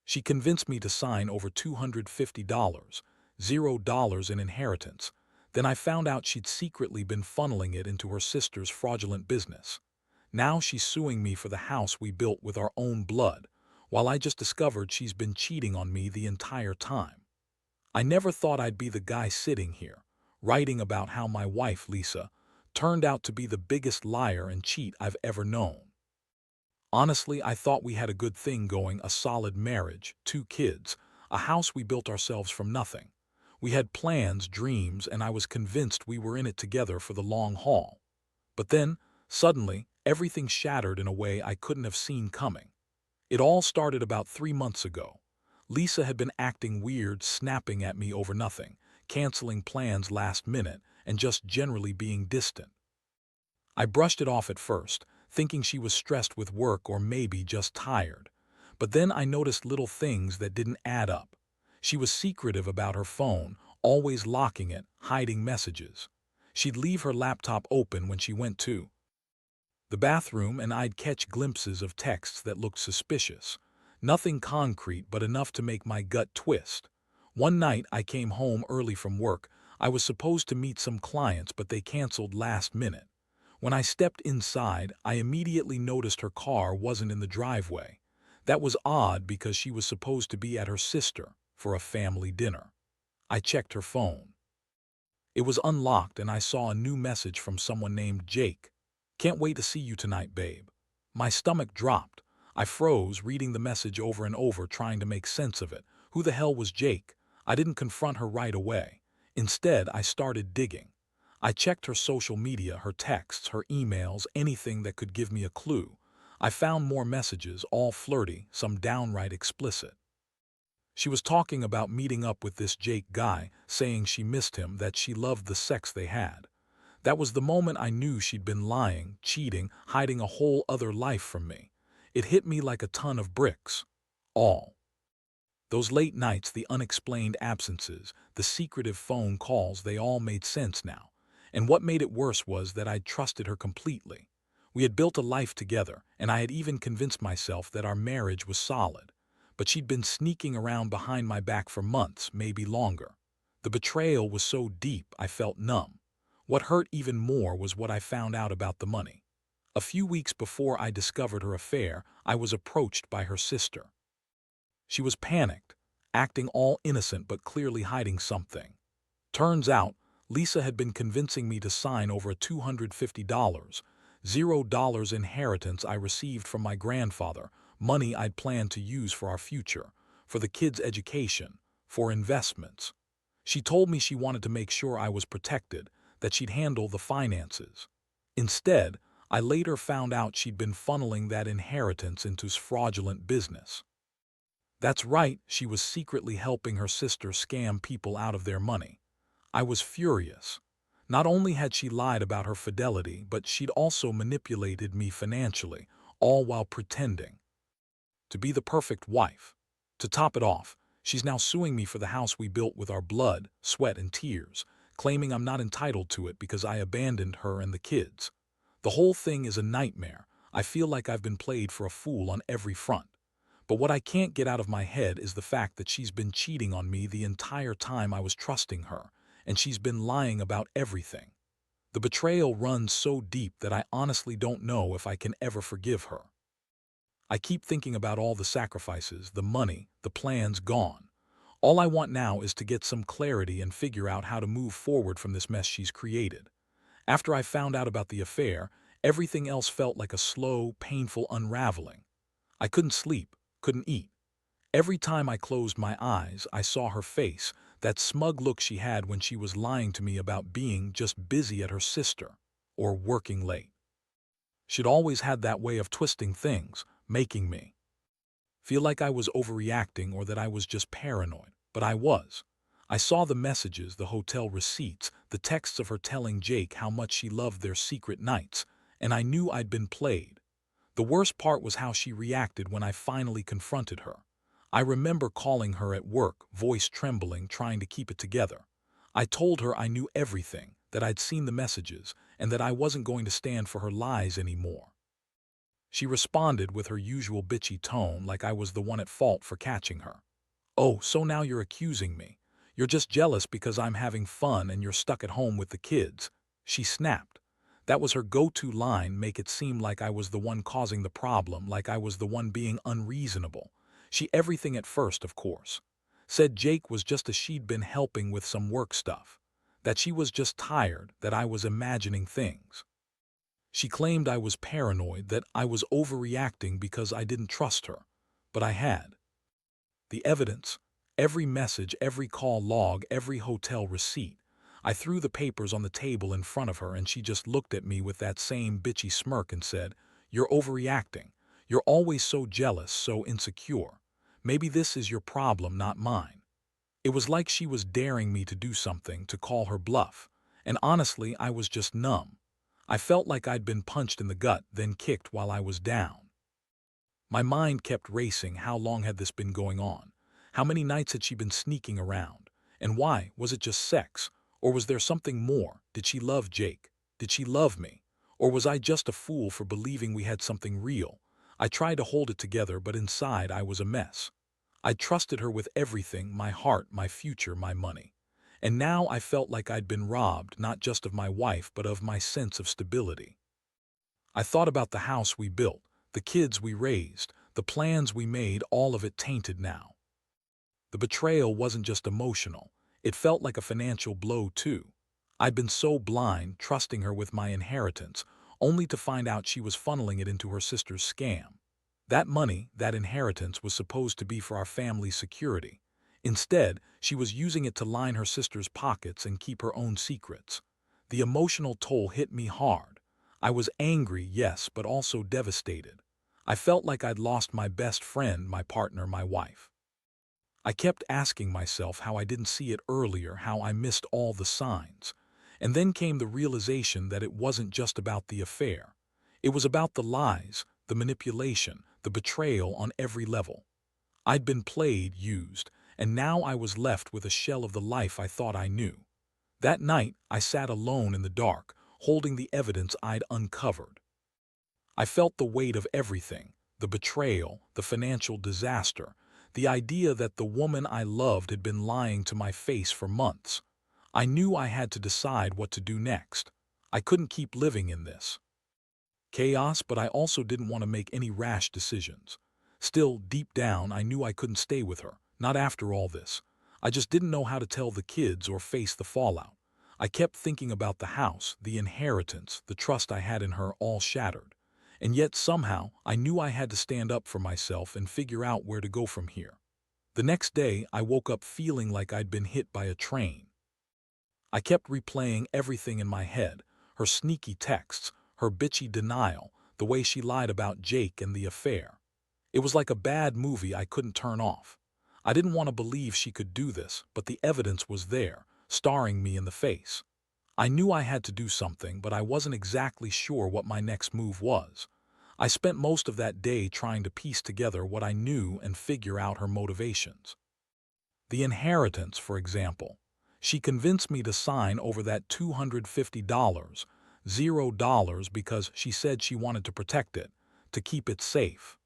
She convinced me to sign over $250, $0 in inheritance. Then I found out she'd secretly been funneling it into her sister's fraudulent business. Now she's suing me for the house we built with our own blood, while I just discovered she's been cheating on me the entire time. I never thought I'd be the guy sitting here, writing about how my wife, Lisa, turned out to be the biggest liar and cheat I've ever known. Honestly, I thought we had a good thing going, a solid marriage, 2 kids, a house we built ourselves from nothing. We had plans, dreams, and I was convinced we were in it together for the long haul. But then, suddenly, everything shattered in a way I couldn't have seen coming. It all started about 3 months ago. Lisa had been acting weird, snapping at me over nothing, canceling plans last minute, and just generally being distant. I brushed it off at first, thinking she was stressed with work or maybe just tired. But then I noticed little things that didn't add up. She was secretive about her phone, always locking it, hiding messages. She'd leave her laptop open when she went to the bathroom, and I'd catch glimpses of texts that looked suspicious. Nothing concrete, but enough to make my gut twist. One night I came home early from work. I was supposed to meet some clients, but they canceled last minute. When I stepped inside, I immediately noticed her car wasn't in the driveway. That was odd because she was supposed to be at her sister for a family dinner. I checked her phone. It was unlocked, and I saw a new message from someone named Jake. "Can't wait to see you tonight, babe." My stomach dropped. I froze, reading the message over and over, trying to make sense of it. Who the hell was Jake? I didn't confront her right away. Instead, I started digging. I checked her social media, her texts, her emails, anything that could give me a clue. I found more messages, all flirty, some downright explicit. She was talking about meeting up with this Jake guy, saying she missed him, that she loved the sex they had. That was the moment I knew she'd been lying, cheating, hiding a whole other life from me. It hit me like a ton of bricks. All those late nights, the unexplained absences, the secretive phone calls, they all made sense now. And what made it worse was that I'd trusted her completely. We had built a life together, and I had even convinced myself that our marriage was solid. But she'd been sneaking around behind my back for months, maybe longer. The betrayal was so deep I felt numb. What hurt even more was what I found out about the money. A few weeks before I discovered her affair, I was approached by her sister. She was panicked, acting all innocent but clearly hiding something. Turns out, Lisa had been convincing me to sign over a $250, $0 inheritance I received from my grandfather, money I'd planned to use for our future, for the kids' education, for investments. She told me she wanted to make sure I was protected, that she'd handle the finances. Instead, I later found out she'd been funneling that inheritance into fraudulent business. That's right, she was secretly helping her sister scam people out of their money. I was furious. Not only had she lied about her fidelity, but she'd also manipulated me financially, all while pretending to be the perfect wife. To top it off, she's now suing me for the house we built with our blood, sweat, and tears, claiming I'm not entitled to it because I abandoned her and the kids. The whole thing is a nightmare. I feel like I've been played for a fool on every front. But what I can't get out of my head is the fact that she's been cheating on me the entire time I was trusting her, and she's been lying about everything. The betrayal runs so deep that I honestly don't know if I can ever forgive her. I keep thinking about all the sacrifices, the money, the plans gone. All I want now is to get some clarity and figure out how to move forward from this mess she's created. After I found out about the affair, everything else felt like a slow, painful unraveling. I couldn't sleep, couldn't eat. Every time I closed my eyes, I saw her face, that smug look she had when she was lying to me about being just busy at her sister, or working late. She'd always had that way of twisting things, making me feel like I was overreacting or that I was just paranoid, but I was. I saw the messages, the hotel receipts, the texts of her telling Jake how much she loved their secret nights, and I knew I'd been played. The worst part was how she reacted when I finally confronted her. I remember calling her at work, voice trembling, trying to keep it together. I told her I knew everything, that I'd seen the messages, and that I wasn't going to stand for her lies anymore. She responded with her usual bitchy tone like I was the one at fault for catching her. "Oh, so now you're accusing me. You're just jealous because I'm having fun and you're stuck at home with the kids," she snapped. That was her go-to line, make it seem like I was the one causing the problem, like I was the one being unreasonable. She everything at first, of course. Said Jake was just she'd been helping with some work stuff. That she was just tired, that I was imagining things. She claimed I was paranoid, that I was overreacting because I didn't trust her. But I had. The evidence, every message, every call log, every hotel receipt. I threw the papers on the table in front of her and she just looked at me with that same bitchy smirk and said, "You're overreacting. You're always so jealous, so insecure. Maybe this is your problem, not mine." It was like she was daring me to do something, to call her bluff. And honestly, I was just numb. I felt like I'd been punched in the gut, then kicked while I was down. My mind kept racing. How long had this been going on? How many nights had she been sneaking around? And why? Was it just sex? Or was there something more? Did she love Jake? Did she love me? Or was I just a fool for believing we had something real? I tried to hold it together, but inside I was a mess. I trusted her with everything, my heart, my future, my money. And now I felt like I'd been robbed, not just of my wife, but of my sense of stability. I thought about the house we built, the kids we raised, the plans we made, all of it tainted now. The betrayal wasn't just emotional. It felt like a financial blow, too. I'd been so blind, trusting her with my inheritance, only to find out she was funneling it into her sister's scam. That money, that inheritance, was supposed to be for our family's security. Instead, she was using it to line her sister's pockets and keep her own secrets. The emotional toll hit me hard. I was angry, yes, but also devastated. I felt like I'd lost my best friend, my partner, my wife. I kept asking myself how I didn't see it earlier, how I missed all the signs. And then came the realization that it wasn't just about the affair. It was about the lies, the manipulation, the betrayal on every level. I'd been played, used, and now I was left with a shell of the life I thought I knew. That night, I sat alone in the dark, holding the evidence I'd uncovered. I felt the weight of everything, the betrayal, the financial disaster, the idea that the woman I loved had been lying to my face for months. I knew I had to decide what to do next. I couldn't keep living in this chaos, but I also didn't want to make any rash decisions. Still, deep down, I knew I couldn't stay with her, not after all this. I just didn't know how to tell the kids or face the fallout. I kept thinking about the house, the inheritance, the trust I had in her, all shattered. And yet somehow, I knew I had to stand up for myself and figure out where to go from here. The next day, I woke up feeling like I'd been hit by a train. I kept replaying everything in my head, her sneaky texts, her bitchy denial, the way she lied about Jake and the affair. It was like a bad movie I couldn't turn off. I didn't want to believe she could do this, but the evidence was there, staring me in the face. I knew I had to do something, but I wasn't exactly sure what my next move was. I spent most of that day trying to piece together what I knew and figure out her motivations. The inheritance, for example. She convinced me to sign over that $250, $0, because she said she wanted to protect it, to keep it safe.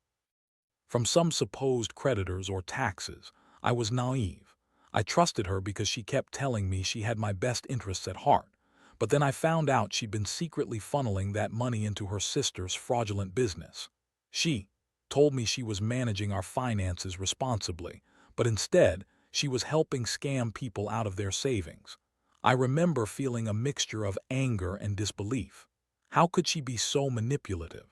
From some supposed creditors or taxes. I was naive. I trusted her because she kept telling me she had my best interests at heart. But then I found out she'd been secretly funneling that money into her sister's fraudulent business. She told me she was managing our finances responsibly, but instead, she was helping scam people out of their savings. I remember feeling a mixture of anger and disbelief. How could she be so manipulative?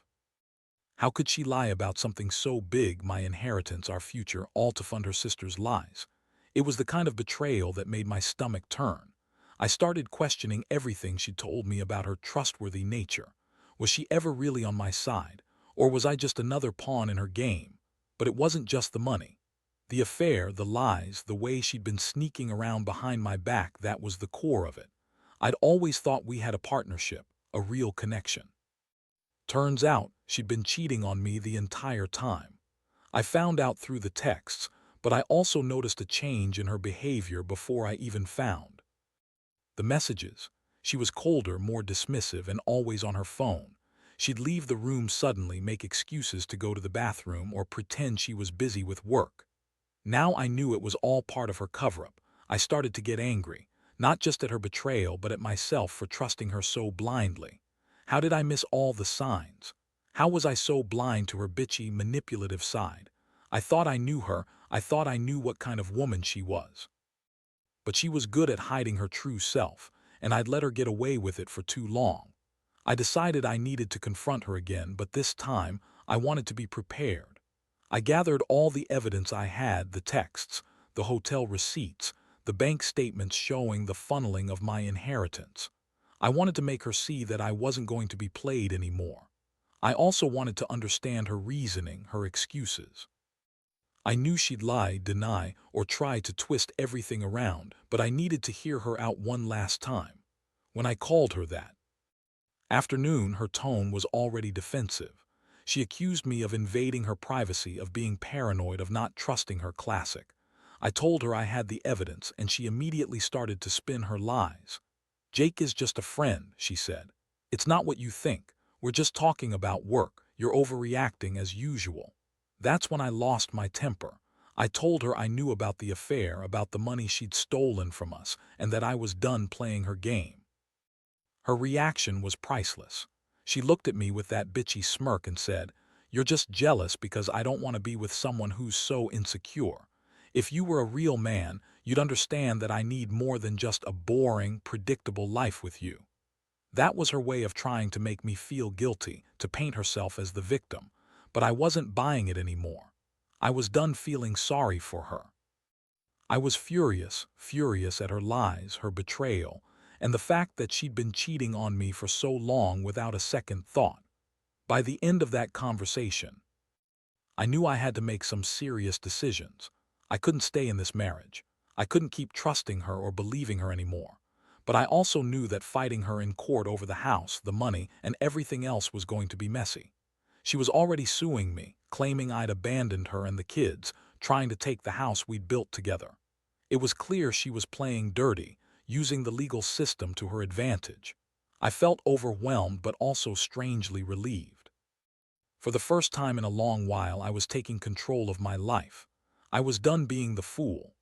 How could she lie about something so big, my inheritance, our future, all to fund her sister's lies? It was the kind of betrayal that made my stomach turn. I started questioning everything she'd told me about her trustworthy nature. Was she ever really on my side? Or was I just another pawn in her game? But it wasn't just the money. The affair, the lies, the way she'd been sneaking around behind my back, that was the core of it. I'd always thought we had a partnership, a real connection. Turns out, she'd been cheating on me the entire time. I found out through the texts, but I also noticed a change in her behavior before I even found the messages. She was colder, more dismissive, and always on her phone. She'd leave the room suddenly, make excuses to go to the bathroom, or pretend she was busy with work. Now I knew it was all part of her cover-up. I started to get angry, not just at her betrayal but at myself for trusting her so blindly. How did I miss all the signs? How was I so blind to her bitchy, manipulative side? I thought I knew her. I thought I knew what kind of woman she was. But she was good at hiding her true self, and I'd let her get away with it for too long. I decided I needed to confront her again, but this time I wanted to be prepared. I gathered all the evidence I had, the texts, the hotel receipts, the bank statements showing the funneling of my inheritance. I wanted to make her see that I wasn't going to be played anymore. I also wanted to understand her reasoning, her excuses. I knew she'd lie, deny, or try to twist everything around, but I needed to hear her out one last time. When I called her that afternoon, her tone was already defensive. She accused me of invading her privacy, of being paranoid, of not trusting her. Classic. I told her I had the evidence, and she immediately started to spin her lies. "Jake is just a friend," she said. "It's not what you think. We're just talking about work. You're overreacting as usual." That's when I lost my temper. I told her I knew about the affair, about the money she'd stolen from us, and that I was done playing her game. Her reaction was priceless. She looked at me with that bitchy smirk and said, "You're just jealous because I don't want to be with someone who's so insecure. If you were a real man, you'd understand that I need more than just a boring, predictable life with you." That was her way of trying to make me feel guilty, to paint herself as the victim. But I wasn't buying it anymore. I was done feeling sorry for her. I was furious, furious at her lies, her betrayal, and the fact that she'd been cheating on me for so long without a second thought. By the end of that conversation, I knew I had to make some serious decisions. I couldn't stay in this marriage. I couldn't keep trusting her or believing her anymore. But I also knew that fighting her in court over the house, the money, and everything else was going to be messy. She was already suing me, claiming I'd abandoned her and the kids, trying to take the house we'd built together. It was clear she was playing dirty, using the legal system to her advantage. I felt overwhelmed but also strangely relieved. For the first time in a long while, I was taking control of my life. I was done being the fool.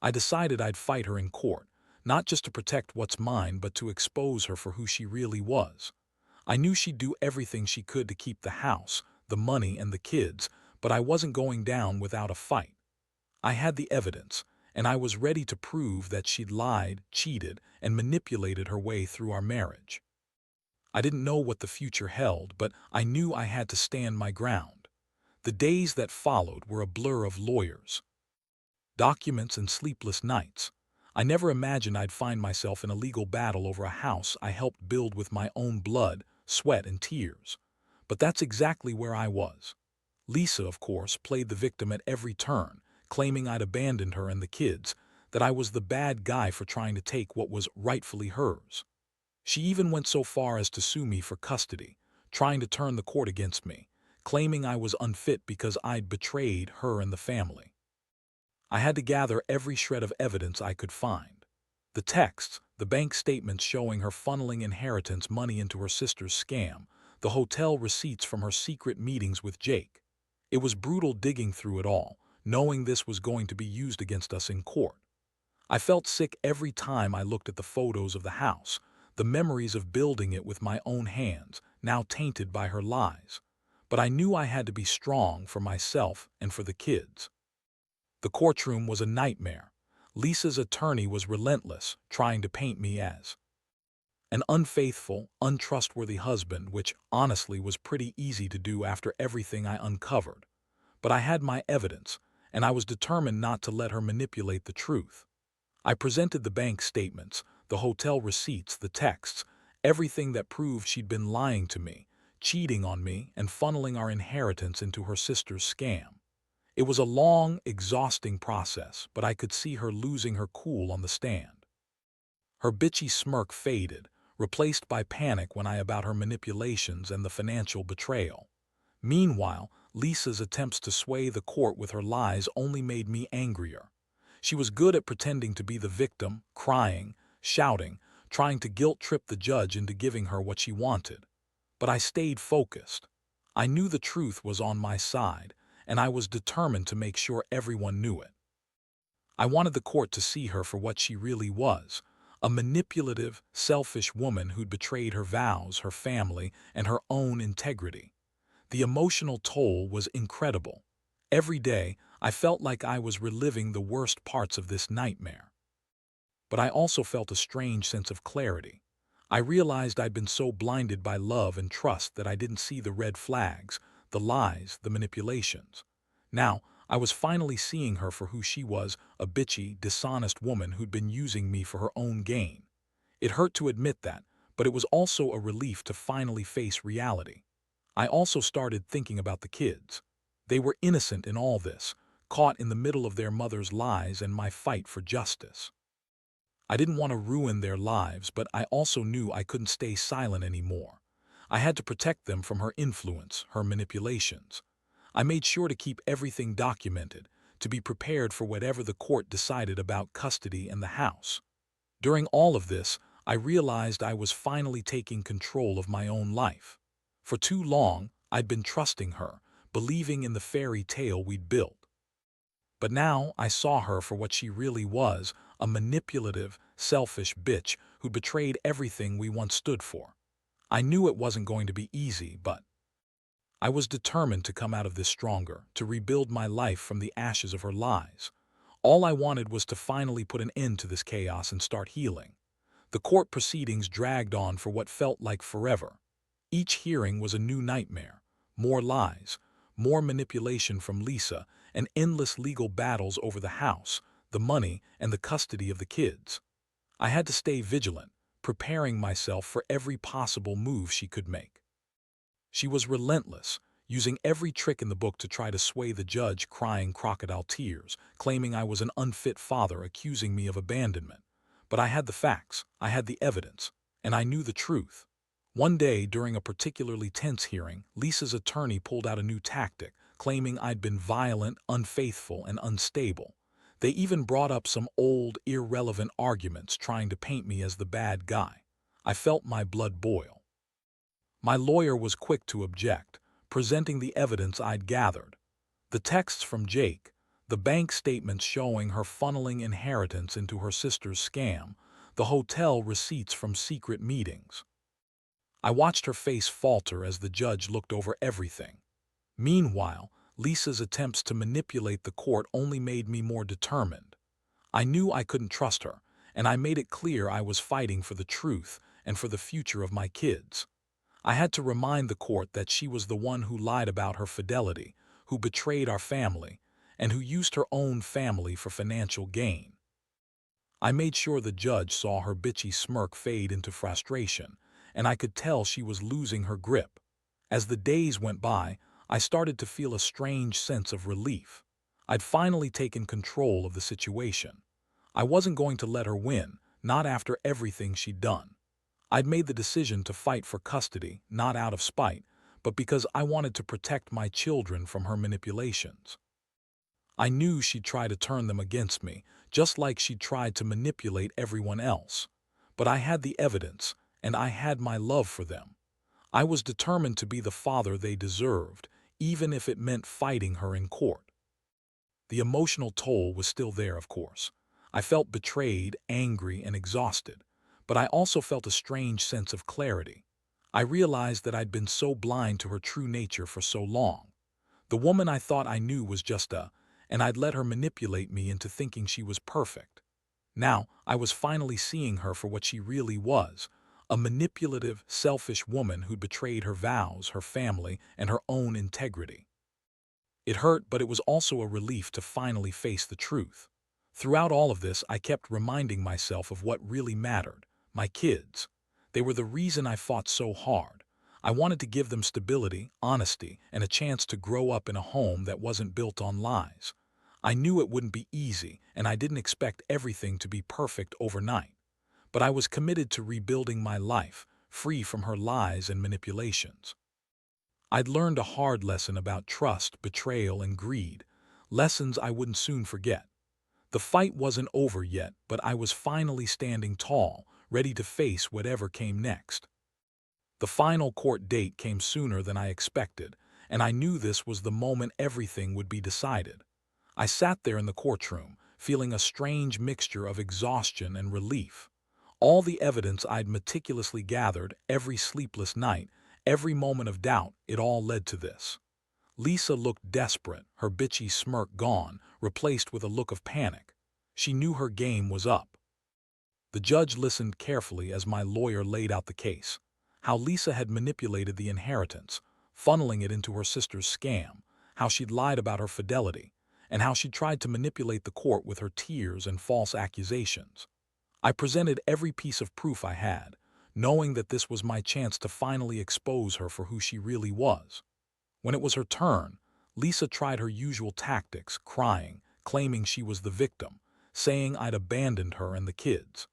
I decided I'd fight her in court, not just to protect what's mine but to expose her for who she really was. I knew she'd do everything she could to keep the house, the money, and the kids, but I wasn't going down without a fight. I had the evidence, and I was ready to prove that she'd lied, cheated, and manipulated her way through our marriage. I didn't know what the future held, but I knew I had to stand my ground. The days that followed were a blur of lawyers, documents, and sleepless nights. I never imagined I'd find myself in a legal battle over a house I helped build with my own blood, sweat, and tears. But that's exactly where I was. Lisa, of course, played the victim at every turn, claiming I'd abandoned her and the kids, that I was the bad guy for trying to take what was rightfully hers. She even went so far as to sue me for custody, trying to turn the court against me, claiming I was unfit because I'd betrayed her and the family. I had to gather every shred of evidence I could find. The texts, the bank statements showing her funneling inheritance money into her sister's scam, the hotel receipts from her secret meetings with Jake. It was brutal digging through it all, knowing this was going to be used against us in court. I felt sick every time I looked at the photos of the house, the memories of building it with my own hands, now tainted by her lies. But I knew I had to be strong for myself and for the kids. The courtroom was a nightmare. Lisa's attorney was relentless, trying to paint me as an unfaithful, untrustworthy husband, which honestly was pretty easy to do after everything I uncovered. But I had my evidence, and I was determined not to let her manipulate the truth. I presented the bank statements, the hotel receipts, the texts, everything that proved she'd been lying to me, cheating on me, and funneling our inheritance into her sister's scam. It was a long, exhausting process, but I could see her losing her cool on the stand. Her bitchy smirk faded, replaced by panic when I about her manipulations and the financial betrayal. Meanwhile, Lisa's attempts to sway the court with her lies only made me angrier. She was good at pretending to be the victim, crying, shouting, trying to guilt-trip the judge into giving her what she wanted. But I stayed focused. I knew the truth was on my side, and I was determined to make sure everyone knew it. I wanted the court to see her for what she really was, a manipulative, selfish woman who'd betrayed her vows, her family, and her own integrity. The emotional toll was incredible. Every day, I felt like I was reliving the worst parts of this nightmare. But I also felt a strange sense of clarity. I realized I'd been so blinded by love and trust that I didn't see the red flags, the lies, the manipulations. Now, I was finally seeing her for who she was, a bitchy, dishonest woman who'd been using me for her own gain. It hurt to admit that, but it was also a relief to finally face reality. I also started thinking about the kids. They were innocent in all this, caught in the middle of their mother's lies and my fight for justice. I didn't want to ruin their lives, but I also knew I couldn't stay silent anymore. I had to protect them from her influence, her manipulations. I made sure to keep everything documented, to be prepared for whatever the court decided about custody and the house. During all of this, I realized I was finally taking control of my own life. For too long, I'd been trusting her, believing in the fairy tale we'd built. But now I saw her for what she really was, a manipulative, selfish bitch who betrayed everything we once stood for. I knew it wasn't going to be easy, but I was determined to come out of this stronger, to rebuild my life from the ashes of her lies. All I wanted was to finally put an end to this chaos and start healing. The court proceedings dragged on for what felt like forever. Each hearing was a new nightmare. More lies, more manipulation from Lisa, and endless legal battles over the house, the money, and the custody of the kids. I had to stay vigilant, preparing myself for every possible move she could make. She was relentless, using every trick in the book to try to sway the judge, crying crocodile tears, claiming I was an unfit father, accusing me of abandonment. But I had the facts, I had the evidence, and I knew the truth. One day, during a particularly tense hearing, Lisa's attorney pulled out a new tactic, claiming I'd been violent, unfaithful, and unstable. They even brought up some old, irrelevant arguments, trying to paint me as the bad guy. I felt my blood boil. My lawyer was quick to object, presenting the evidence I'd gathered. The texts from Jake, the bank statements showing her funneling inheritance into her sister's scam, the hotel receipts from secret meetings. I watched her face falter as the judge looked over everything. Meanwhile, Lisa's attempts to manipulate the court only made me more determined. I knew I couldn't trust her, and I made it clear I was fighting for the truth and for the future of my kids. I had to remind the court that she was the one who lied about her fidelity, who betrayed our family, and who used her own family for financial gain. I made sure the judge saw her bitchy smirk fade into frustration, and I could tell she was losing her grip. As the days went by, I started to feel a strange sense of relief. I'd finally taken control of the situation. I wasn't going to let her win, not after everything she'd done. I'd made the decision to fight for custody, not out of spite, but because I wanted to protect my children from her manipulations. I knew she'd try to turn them against me, just like she'd tried to manipulate everyone else. But I had the evidence, and I had my love for them. I was determined to be the father they deserved, even if it meant fighting her in court. The emotional toll was still there, of course. I felt betrayed, angry, and exhausted, but I also felt a strange sense of clarity. I realized that I'd been so blind to her true nature for so long. The woman I thought I knew was and I'd let her manipulate me into thinking she was perfect. Now, I was finally seeing her for what she really was, a manipulative, selfish woman who'd betrayed her vows, her family, and her own integrity. It hurt, but it was also a relief to finally face the truth. Throughout all of this, I kept reminding myself of what really mattered, my kids. They were the reason I fought so hard. I wanted to give them stability, honesty, and a chance to grow up in a home that wasn't built on lies. I knew it wouldn't be easy, and I didn't expect everything to be perfect overnight. But I was committed to rebuilding my life, free from her lies and manipulations. I'd learned a hard lesson about trust, betrayal, and greed, lessons I wouldn't soon forget. The fight wasn't over yet, but I was finally standing tall, ready to face whatever came next. The final court date came sooner than I expected, and I knew this was the moment everything would be decided. I sat there in the courtroom, feeling a strange mixture of exhaustion and relief. All the evidence I'd meticulously gathered, every sleepless night, every moment of doubt, it all led to this. Lisa looked desperate, her bitchy smirk gone, replaced with a look of panic. She knew her game was up. The judge listened carefully as my lawyer laid out the case. How Lisa had manipulated the inheritance, funneling it into her sister's scam, how she'd lied about her fidelity, and how she tried to manipulate the court with her tears and false accusations. I presented every piece of proof I had, knowing that this was my chance to finally expose her for who she really was. When it was her turn, Lisa tried her usual tactics, crying, claiming she was the victim, saying I'd abandoned her and the kids.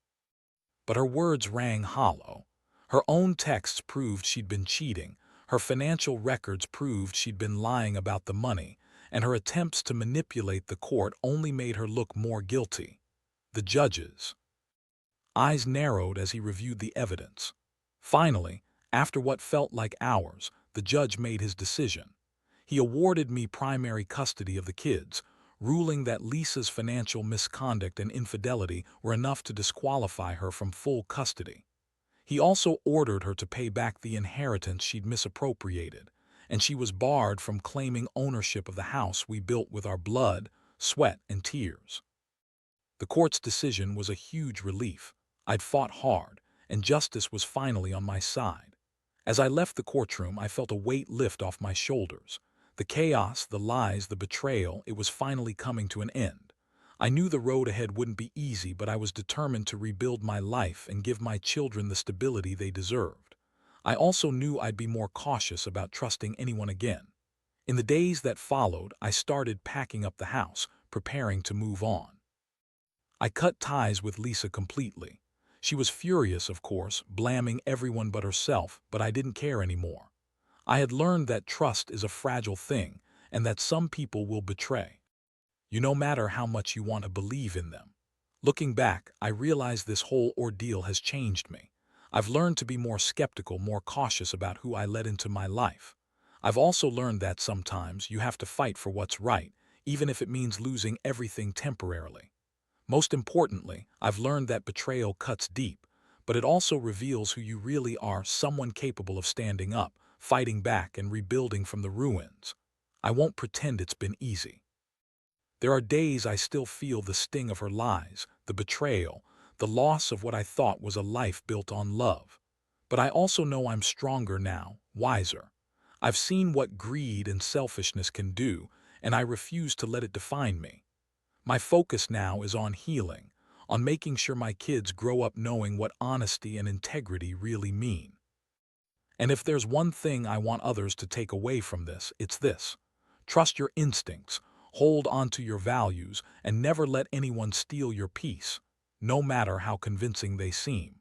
But her words rang hollow. Her own texts proved she'd been cheating, her financial records proved she'd been lying about the money, and her attempts to manipulate the court only made her look more guilty. The judge's eyes narrowed as he reviewed the evidence. Finally, after what felt like hours, the judge made his decision. He awarded me primary custody of the kids, ruling that Lisa's financial misconduct and infidelity were enough to disqualify her from full custody. He also ordered her to pay back the inheritance she'd misappropriated, and she was barred from claiming ownership of the house we built with our blood, sweat, and tears. The court's decision was a huge relief. I'd fought hard, and justice was finally on my side. As I left the courtroom, I felt a weight lift off my shoulders. The chaos, the lies, the betrayal, it was finally coming to an end. I knew the road ahead wouldn't be easy, but I was determined to rebuild my life and give my children the stability they deserved. I also knew I'd be more cautious about trusting anyone again. In the days that followed, I started packing up the house, preparing to move on. I cut ties with Lisa completely. She was furious, of course, blaming everyone but herself, but I didn't care anymore. I had learned that trust is a fragile thing, and that some people will betray you no matter how much you want to believe in them. Looking back, I realize this whole ordeal has changed me. I've learned to be more skeptical, more cautious about who I let into my life. I've also learned that sometimes you have to fight for what's right, even if it means losing everything temporarily. Most importantly, I've learned that betrayal cuts deep, but it also reveals who you really are, someone capable of standing up, fighting back, and rebuilding from the ruins. I won't pretend it's been easy. There are days I still feel the sting of her lies, the betrayal, the loss of what I thought was a life built on love. But I also know I'm stronger now, wiser. I've seen what greed and selfishness can do, and I refuse to let it define me. My focus now is on healing, on making sure my kids grow up knowing what honesty and integrity really mean. And if there's one thing I want others to take away from this, it's this. Trust your instincts, hold on to your values, and never let anyone steal your peace, no matter how convincing they seem.